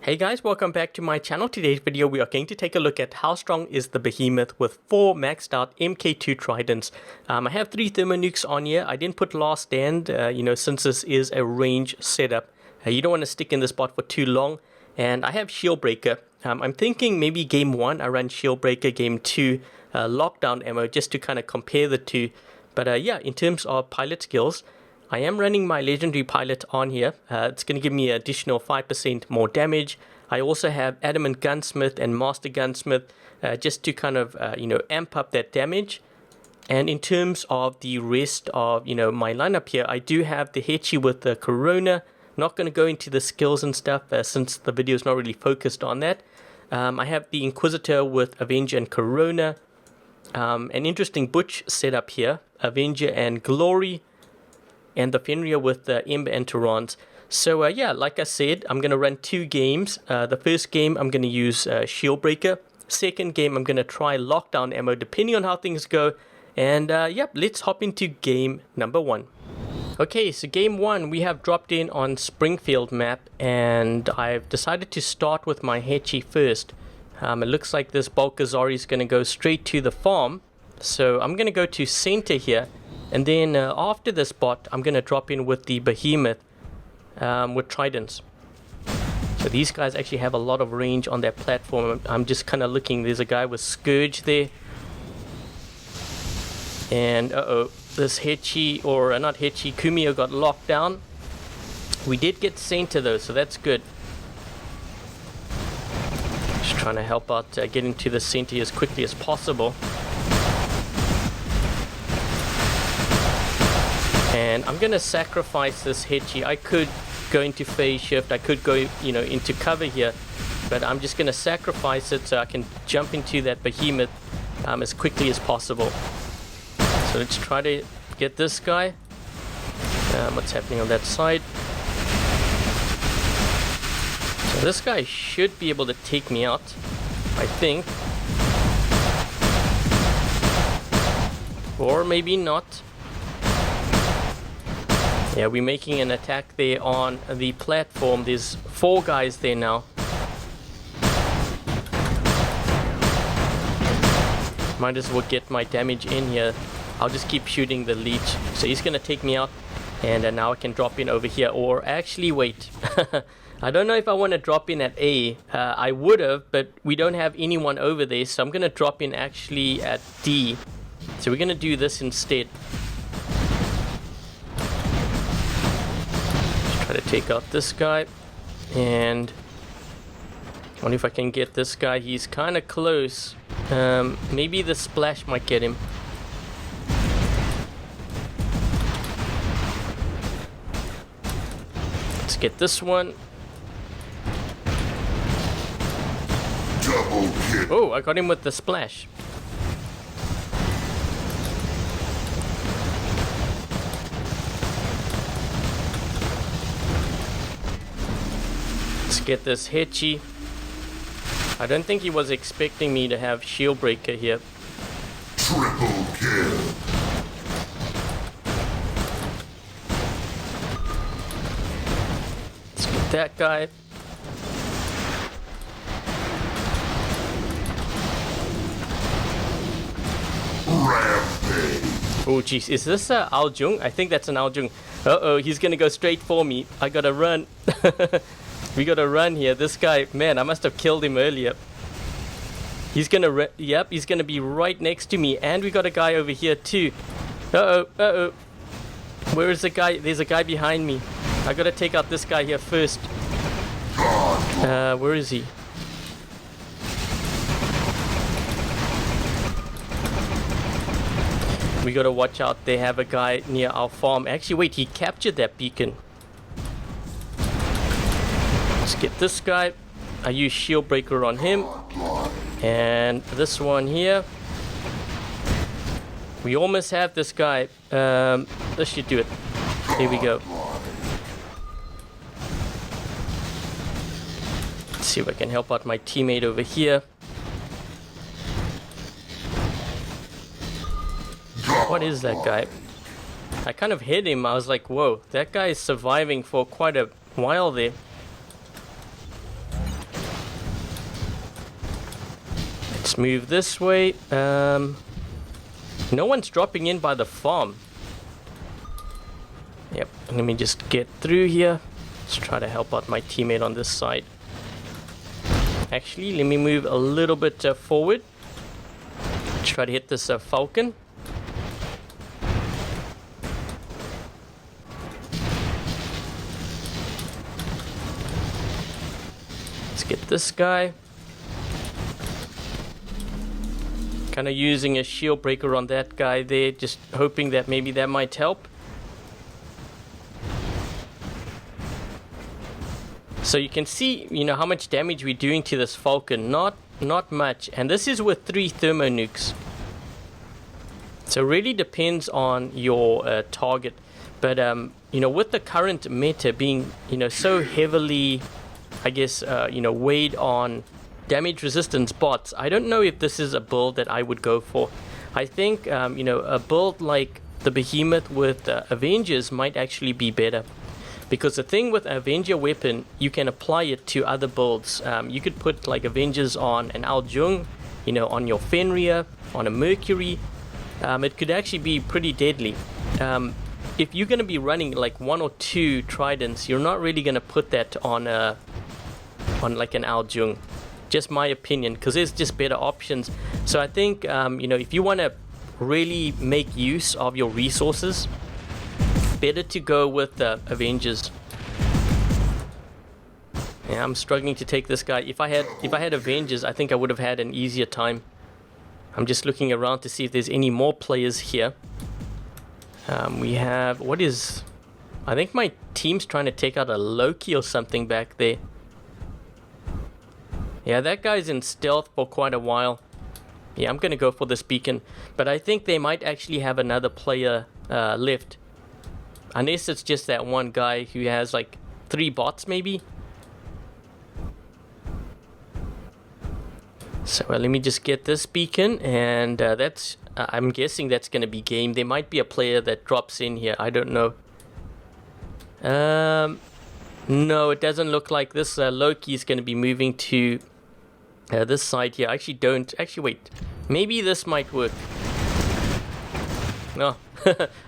Hey guys, welcome back to my channel. Today's video we are going to take a look at how strong is the Behemoth with 4 maxed out MK2 Tridents. I have 3 Thermonukes on here. I didn't put last stand, since this is a range setup. You don't want to stick in this spot for too long. And I have Shield Breaker. I'm thinking maybe game 1 I run Shield Breaker, game 2 lockdown ammo just to kind of compare the two. But yeah, in terms of pilot skills, I am running my legendary pilot on here. It's going to give me an additional 5% more damage. I also have Adamant Gunsmith and Master Gunsmith just to kind of amp up that damage. And in terms of the rest of my lineup here, I do have the Hechi with the Corona. Not going to go into the skills and stuff since the video is not really focused on that. I have the Inquisitor with Avenger and Corona. An interesting Butch setup here, Avenger and Glory. And the Fenrir with the Ember and Terrans. So yeah, like I said, I'm going to run 2 games. The first game I'm going to use Shield Breaker. Second game I'm going to try Lockdown Ammo depending on how things go. And yeah, let's hop into game number 1. Okay, so game 1 we have dropped in on Springfield map. And I've decided to start with my Hechi first. It looks like this Balkazari is going to go straight to the farm. So I'm going to go to center here. And then after this bot, I'm going to drop in with the Behemoth with Tridents. So these guys actually have a lot of range on their platform. I'm just kind of looking. There's a guy with Scourge there. And this Hechi, or not Hechi, Kumio got locked down. We did get center though, so that's good. Just trying to help out getting to the center as quickly as possible. And I'm going to sacrifice this Hechi. I could go into phase shift. I could go, into cover here. But I'm just going to sacrifice it so I can jump into that Behemoth as quickly as possible. So let's try to get this guy. What's happening on that side? So this guy should be able to take me out, I think. Or maybe not. Yeah, we're making an attack there on the platform. There's 4 guys there now. Might as well get my damage in here. I'll just keep shooting the leech. So he's going to take me out. And now I can drop in over here. Or actually, wait. I don't know if I want to drop in at A. I would have, but we don't have anyone over there. So I'm going to drop in actually at D. So we're going to do this instead. Try to take out this guy, and I wonder if I can get this guy. He's kind of close. Maybe the splash might get him. Let's get this one. Double kill. Oh, I got him with the splash. Get this Hechi. I don't think he was expecting me to have Shield Breaker here. Triple kill. Let's get that guy. Rampage. Oh jeez, is this Al Jung? I think that's an Al Jung. Uh-oh, he's gonna go straight for me. I gotta run. We gotta run here. This guy, man, I must have killed him earlier. He's gonna, yep, he's gonna be right next to me. And we got a guy over here too. Uh-oh. Where is the guy? There's a guy behind me. I gotta take out this guy here first. Where is he? We gotta watch out. They have a guy near our farm. Actually, wait, he captured that beacon. Let's get this guy. I use Shield Breaker on him. And this one here. We almost have this guy. This should do it. Here we go. Let's see if I can help out my teammate over here. What is that guy? I kind of hit him. I was like, whoa, that guy is surviving for quite a while there. Let's move this way. No one's dropping in by the farm. Yep, let me just get through here. Let's try to help out my teammate on this side. Actually, let me move a little bit forward. Try to hit this falcon. Let's get this guy. Kind of using a shield breaker on that guy there, just hoping that maybe that might help. So you can see, you know, how much damage we're doing to this falcon. Not much, and this is with 3 thermonukes. So it really depends on your target. But you know, with the current meta being, you know, so heavily, I guess, you know, weighed on damage resistance bots, I don't know if this is a build that I would go for. I think you know, a build like the Behemoth with Avengers might actually be better. Because the thing with Avenger weapon, you can apply it to other builds. You could put like Avengers on an Aljung, you know, on your Fenrir, on a Mercury. It could actually be pretty deadly. If you're going to be running like 1 or 2 Tridents, you're not really going to put that on like an Aljung. Just my opinion, because there's just better options. So I think you know, if you want to really make use of your resources, better to go with the Avengers. Yeah, I'm struggling to take this guy. If I had Avengers, I think I would have had an easier time. I'm just looking around to see if there's any more players here. We have, what is, I think my team's trying to take out a Loki or something back there. Yeah, that guy's in stealth for quite a while. Yeah, I'm gonna go for this beacon, but I think they might actually have another player left. Unless it's just that one guy who has like 3 bots maybe. So let me just get this beacon, and that's, I'm guessing that's going to be game. There might be a player that drops in here, I don't know. No, it doesn't look like this Loki is going to be moving to this side here. I actually don't, wait, maybe this might work. No.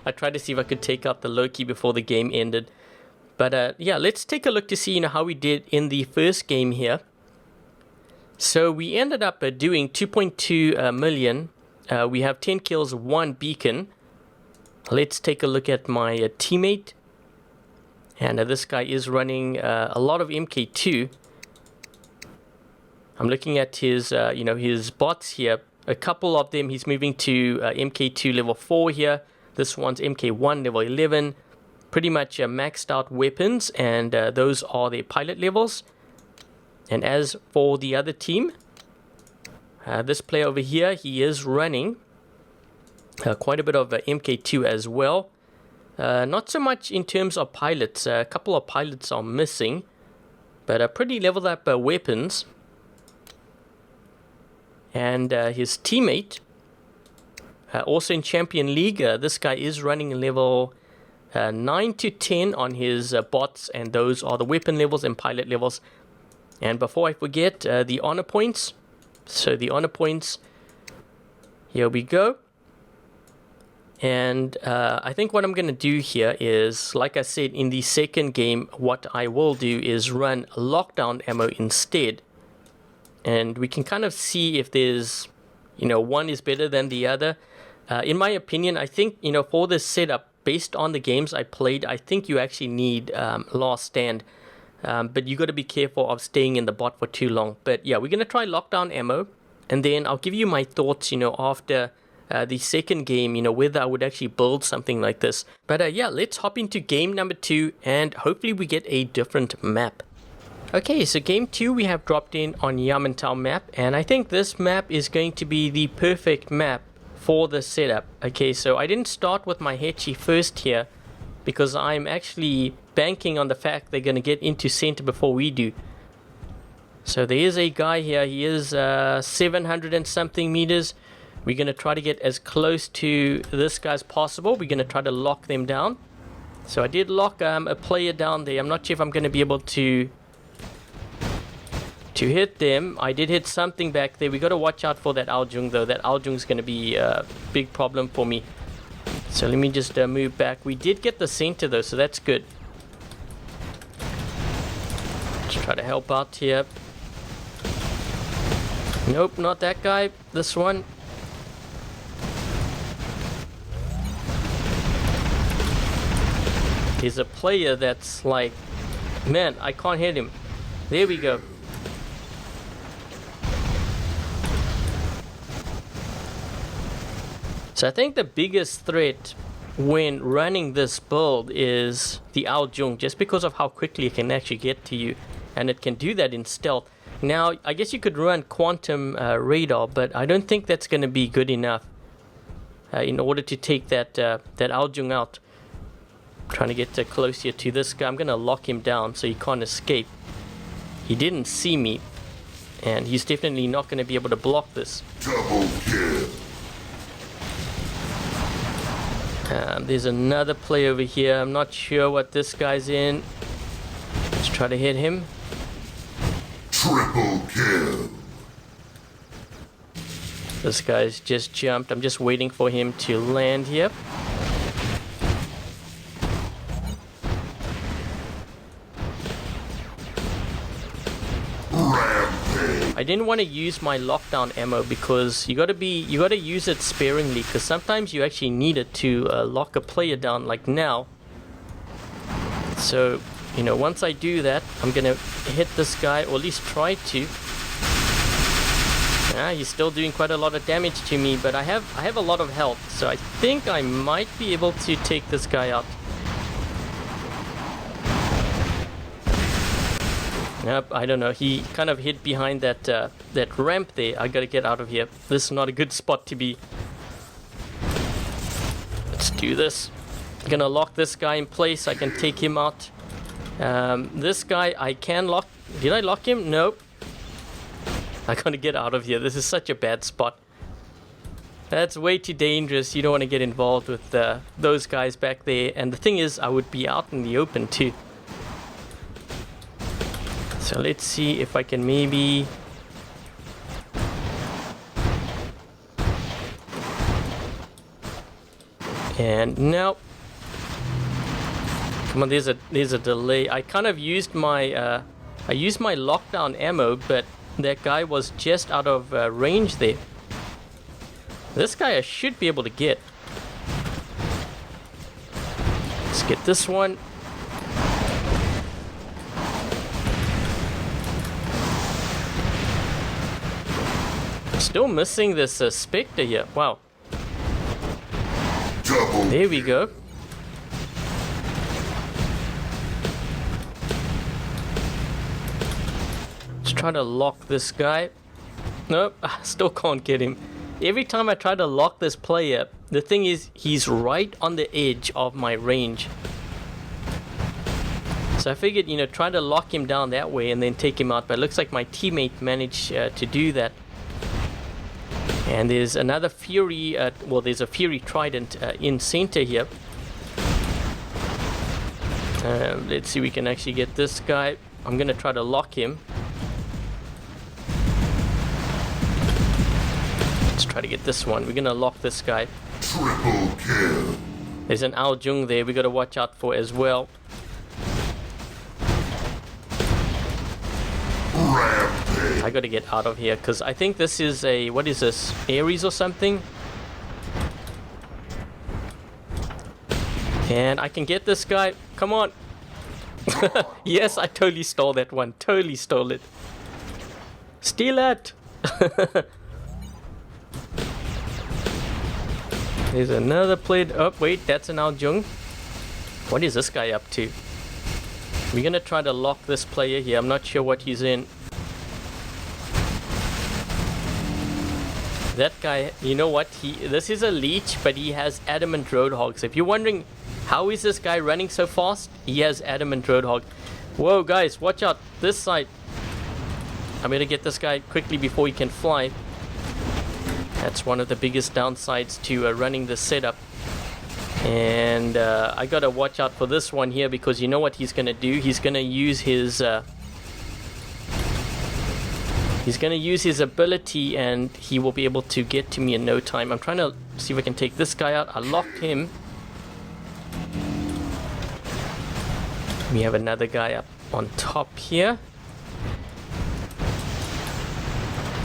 I tried to see if I could take out the Loki before the game ended. But yeah, let's take a look to see, you know, how we did in the first game here. So we ended up doing 2.2 million. We have 10 kills, 1 beacon. Let's take a look at my teammate. And this guy is running a lot of MK2. I'm looking at his, you know, his bots here. A couple of them, he's moving to MK2 level 4 here. This one's MK1 level 11. Pretty much maxed out weapons, and those are their pilot levels. And as for the other team, this player over here, he is running quite a bit of MK2 as well. Not so much in terms of pilots. A couple of pilots are missing, but pretty leveled up weapons. And his teammate, also in Champion League, this guy is running level 9 to 10 on his bots, and those are the weapon levels and pilot levels. And before I forget, the honor points. So the honor points, here we go. And I think what I'm going to do here is, like I said in the second game, what I will do is run lockdown ammo instead. And we can kind of see if there's, you know, one is better than the other. In my opinion, I think, you know, for this setup, based on the games I played, I think you actually need last stand. But you got to be careful of staying in the bot for too long. But yeah, we're going to try lockdown ammo. And then I'll give you my thoughts, you know, after the second game, you know, whether I would actually build something like this. But yeah, let's hop into game number 2, and hopefully we get a different map. Okay, so game 2 we have dropped in on Yamantau map, and I think this map is going to be the perfect map for the setup. Okay, so I didn't start with my Hechi first here, because I'm actually banking on the fact they're going to get into center before we do. So there is a guy here, he is 700 and something meters. We're going to try to get as close to this guy as possible. We're going to try to lock them down. So I did lock a player down there. I'm not sure if I'm going to be able to to hit them. I did hit something back there. We got to watch out for that Aljung though. That Aljung's going to be a big problem for me. So let me just move back. We did get the center though, so that's good. Let's try to help out here. Nope, not that guy. This one. He's a player that's like, man, I can't hit him. There we go. So I think the biggest threat when running this build is the Aljung, just because of how quickly it can actually get to you, and it can do that in stealth. Now, I guess you could run quantum radar, but I don't think that's going to be good enough in order to take that Aljung out. I'm trying to get close here to this guy. I'm going to lock him down so he can't escape. He didn't see me, and he's definitely not going to be able to block this. Double kill. There's another player over here. I'm not sure what this guy's in. Let's try to hit him. Triple kill. This guy's just jumped. I'm just waiting for him to land here. I didn't want to use my lockdown ammo because you gotta use it sparingly, because sometimes you actually need it to lock a player down, like now. So, you know, once I do that, I'm gonna hit this guy, or at least try to. He's still doing quite a lot of damage to me, but I have a lot of health, so I think I might be able to take this guy out. Yep, I don't know. He kind of hid behind that ramp there. I gotta get out of here. This is not a good spot to be. Let's do this. I'm gonna lock this guy in place. I can take him out. This guy I can lock. Did I lock him? Nope. I gotta get out of here. This is such a bad spot. That's way too dangerous. You don't want to get involved with those guys back there. And the thing is, I would be out in the open too. So let's see if I can maybe... And no. Come on, there's a delay. I kind of used my lockdown ammo, but that guy was just out of range there. This guy I should be able to get. Let's get this one. Still missing this Spectre here. Wow. There we go. Let's try to lock this guy. Nope, I still can't get him. Every time I try to lock this player, the thing is, he's right on the edge of my range. So I figured, you know, try to lock him down that way and then take him out. But it looks like my teammate managed to do that. And there's another Fury, well, there's a Fury Trident in center here. Let's see if we can actually get this guy. I'm going to try to lock him. Let's try to get this one. We're going to lock this guy. Triple kill. There's an Aljung there we got to watch out for as well. I gotta get out of here because I think this is a, what is this, Ares or something? And I can get this guy. Come on. Yes, I totally stole that one. Totally stole it. Steal it. There's another plate. Oh, wait, that's an Aljung. What is this guy up to? We're gonna try to lock this player here. I'm not sure what he's in. That guy, you know what? This is a leech, but he has adamant roadhog. So if you're wondering how is this guy running so fast, he has adamant roadhog. Whoa, guys, watch out! This side. I'm gonna get this guy quickly before he can fly. That's one of the biggest downsides to running this setup. And I gotta watch out for this one here because you know what he's gonna do? He's gonna use his He's going to use his ability and he will be able to get to me in no time. I'm trying to see if I can take this guy out. I locked him. We have another guy up on top here.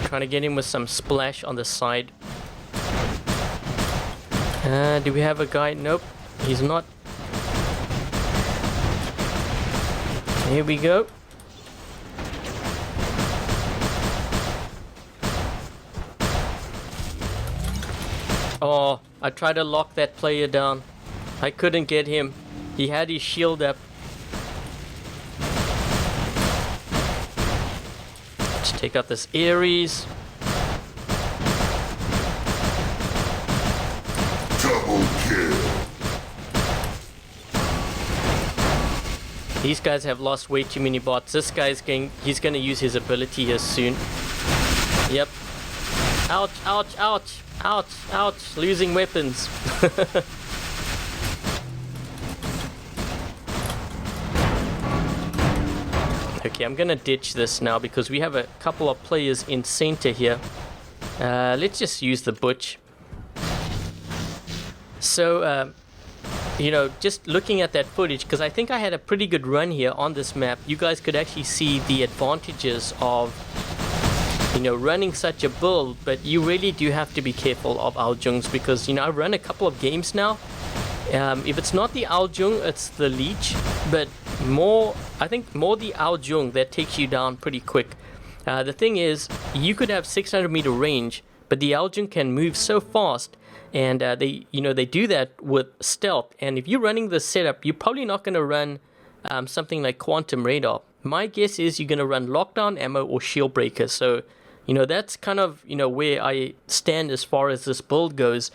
Trying to get him with some splash on the side. Do we have a guy? Nope, he's not. Here we go. Oh, I tried to lock that player down. I couldn't get him. He had his shield up. Let's take out this Ares. Double kill. These guys have lost way too many bots. This guy's he's gonna use his ability here soon. Yep. Ouch, ouch, ouch. Ouch, ouch, losing weapons. Okay, I'm gonna ditch this now because we have a couple of players in center here. Let's just use the Butch. So, you know, just looking at that footage, because I think I had a pretty good run here on this map, you guys could actually see the advantages of, you know, running such a build. But you really do have to be careful of Aljungs because, you know, I've run a couple of games now. If it's not the Aljung, it's the Leech, but I think more the Aljung that takes you down pretty quick. The thing is, you could have 600 meter range, but the Aljung can move so fast, and they do that with stealth. And if you're running the setup, you're probably not going to run something like Quantum Radar. My guess is you're going to run Lockdown Ammo or Shield Breaker. So, you know, that's kind of, you know, where I stand as far as this build goes.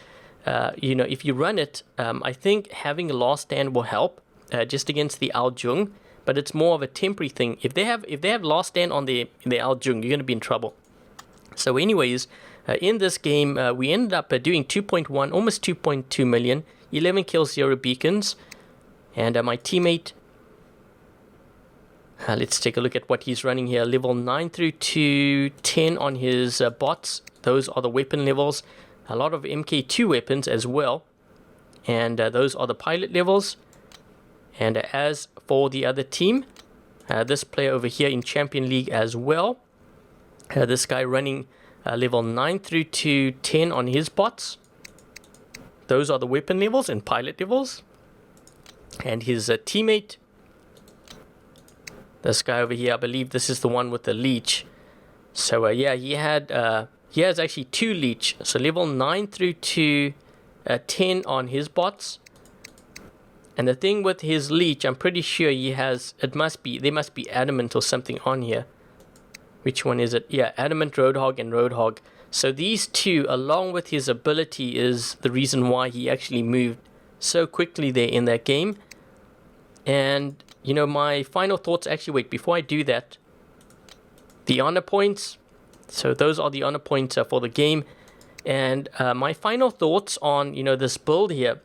You know, if you run it, I think having a Last Stand will help just against the Aljung, but it's more of a temporary thing. If they have Last Stand on the Aljung, you're going to be in trouble. So anyways, in this game, we ended up doing 2.1, almost 2.2 million, 11 kills, 0 beacons, and my teammate, let's take a look at what he's running here. Level 9 through to 10 on his bots. Those are the weapon levels. A lot of MK2 weapons as well. And those are the pilot levels. And as for the other team, this player over here in Champion League as well. This guy running level 9 through to 10 on his bots. Those are the weapon levels and pilot levels. And his teammate, this guy over here, I believe this is the one with the Leech. So yeah, he has actually 2 Leech. So level 9 through to 10 on his bots. And the thing with his Leech, I'm pretty sure there must be Adamant or something on here. Which one is it? Yeah, Adamant, Roadhog, and Roadhog. So these two, along with his ability, is the reason why he actually moved so quickly there in that game. And, you know, my final thoughts, actually, wait, before I do that, the honor points. So those are the honor points for the game. And my final thoughts on, you know, this build here.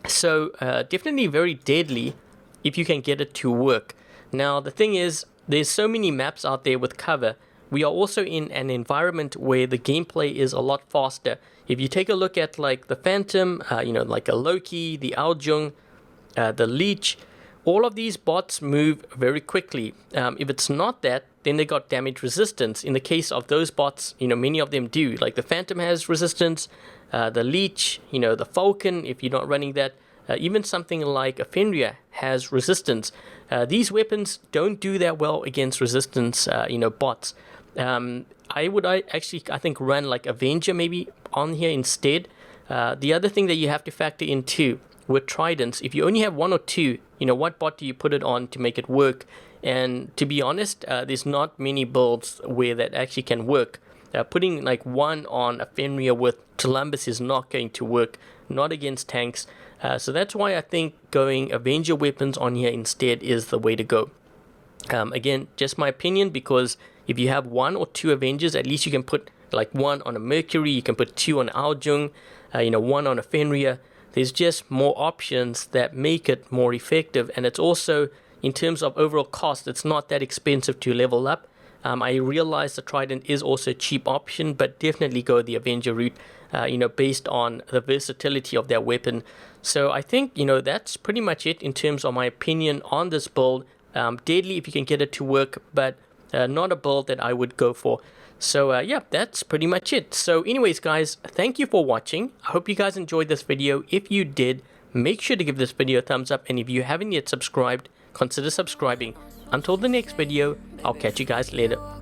So definitely very deadly if you can get it to work. Now, the thing is, there's so many maps out there with cover. We are also in an environment where the gameplay is a lot faster. If you take a look at like the Phantom, you know, like a Loki, the Aljung, the Leech, all of these bots move very quickly. If it's not that, then they got damage resistance. In the case of those bots, you know, many of them do. Like the Phantom has resistance, the Leech, you know, the Falcon, if you're not running that. Even something like a Fenrir has resistance. These weapons don't do that well against resistance, you know, bots. I think run like Avenger maybe on here instead. The other thing that you have to factor in too with Tridents, if you only have 1 or 2, you know, what bot do you put it on to make it work? And to be honest, there's not many builds where that actually can work. Putting like 1 on a Fenrir with Columbus is not going to work, not against tanks. So that's why I think going Avenger weapons on here instead is the way to go. Again, just my opinion, because if you have 1 or 2 Avengers, at least you can put like 1 on a Mercury, you can put 2 on Aljung, you know, 1 on a Fenrir. There's just more options that make it more effective, and it's also, in terms of overall cost, it's not that expensive to level up. I realize the Trident is also a cheap option, but definitely go the Avenger route, based on the versatility of their weapon. So I think, that's pretty much it in terms of my opinion on this build. Deadly if you can get it to work, but not a build that I would go for. So yeah, that's pretty much it. So anyways, guys, thank you for watching. I hope you guys enjoyed this video. If you did, make sure to give this video a thumbs up. And if you haven't yet subscribed, consider subscribing. Until the next video, I'll catch you guys later.